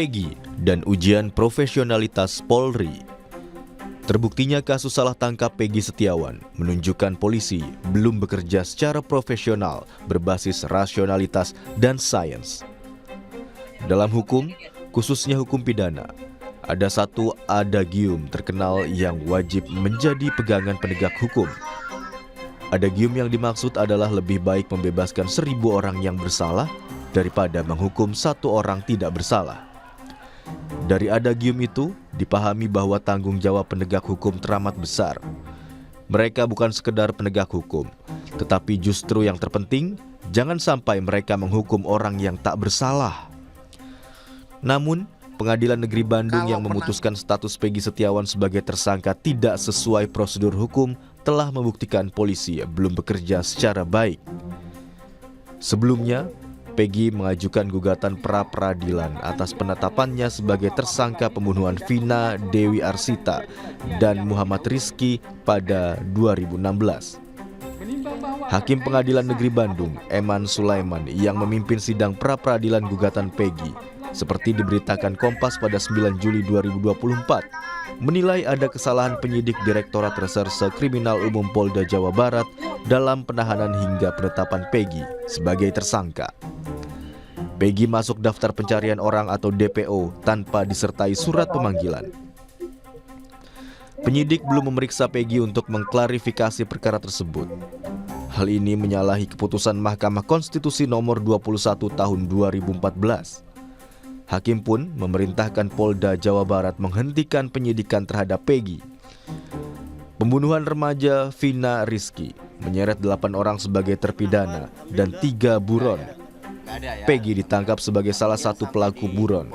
Peggy dan ujian profesionalitas Polri. Terbuktinya kasus salah tangkap Peggy Setiawan menunjukkan polisi belum bekerja secara profesional berbasis rasionalitas dan sains. Dalam hukum, khususnya hukum pidana, ada satu adagium terkenal yang wajib menjadi pegangan penegak hukum. Adagium yang dimaksud adalah lebih baik membebaskan 1.000 orang yang bersalah daripada menghukum 1 orang tidak bersalah. Dari adagium itu, dipahami bahwa tanggung jawab penegak hukum teramat besar. Mereka bukan sekedar penegak hukum, tetapi justru yang terpenting, jangan sampai mereka menghukum orang yang tak bersalah. Namun, Pengadilan Negeri Bandung yang memutuskan status Peggy Setiawan sebagai tersangka tidak sesuai prosedur hukum telah membuktikan polisi belum bekerja secara baik. Sebelumnya, Peggy mengajukan gugatan pra-peradilan atas penetapannya sebagai tersangka pembunuhan Vina Dewi Arsita dan Muhammad Rizky pada 2016. Hakim Pengadilan Negeri Bandung, Eman Sulaiman, yang memimpin sidang pra-peradilan gugatan Peggy, seperti diberitakan Kompas pada 9 Juli 2024, menilai ada kesalahan penyidik Direktorat Reserse Kriminal Umum Polda Jawa Barat dalam penahanan hingga penetapan Peggy sebagai tersangka. Peggy masuk daftar pencarian orang atau DPO tanpa disertai surat pemanggilan. Penyidik belum memeriksa Peggy untuk mengklarifikasi perkara tersebut. Hal ini menyalahi keputusan Mahkamah Konstitusi nomor 21 tahun 2014. Hakim pun memerintahkan Polda Jawa Barat menghentikan penyidikan terhadap Peggy. Pembunuhan remaja Vina Rizky menyeret 8 orang sebagai terpidana dan 3 buron. Peggy ditangkap sebagai salah satu pelaku buron.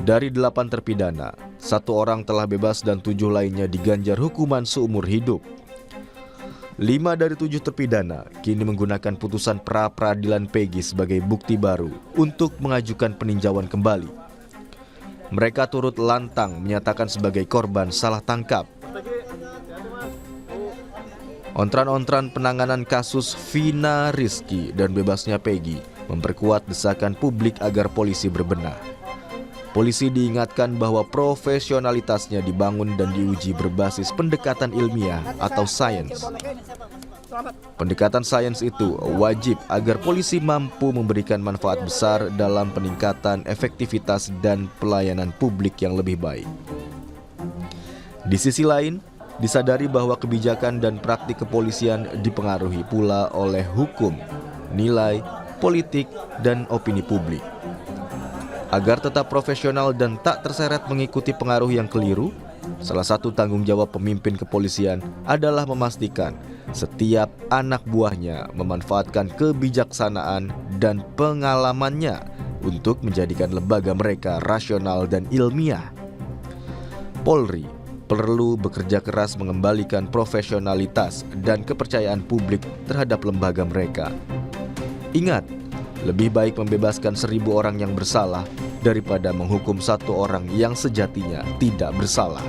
Dari 8 terpidana, 1 orang telah bebas dan 7 lainnya diganjar hukuman seumur hidup. 5 dari 7 terpidana kini menggunakan putusan pra-peradilan Peggy sebagai bukti baru untuk mengajukan peninjauan kembali. Mereka turut lantang menyatakan sebagai korban salah tangkap. Ontran-ontran penanganan kasus Vina Rizky dan bebasnya Peggy memperkuat desakan publik agar polisi berbenah. Polisi diingatkan bahwa profesionalitasnya dibangun dan diuji berbasis pendekatan ilmiah atau sains. Pendekatan sains itu wajib agar polisi mampu memberikan manfaat besar dalam peningkatan efektivitas dan pelayanan publik yang lebih baik. Di sisi lain, disadari bahwa kebijakan dan praktik kepolisian dipengaruhi pula oleh hukum, nilai, politik, dan opini publik. Agar tetap profesional dan tak terseret mengikuti pengaruh yang keliru, salah satu tanggung jawab pemimpin kepolisian adalah memastikan setiap anak buahnya memanfaatkan kebijaksanaan dan pengalamannya untuk menjadikan lembaga mereka rasional dan ilmiah. Polri perlu bekerja keras mengembalikan profesionalitas dan kepercayaan publik terhadap lembaga mereka. Ingat, lebih baik membebaskan 1.000 orang yang bersalah daripada menghukum 1 orang yang sejatinya tidak bersalah.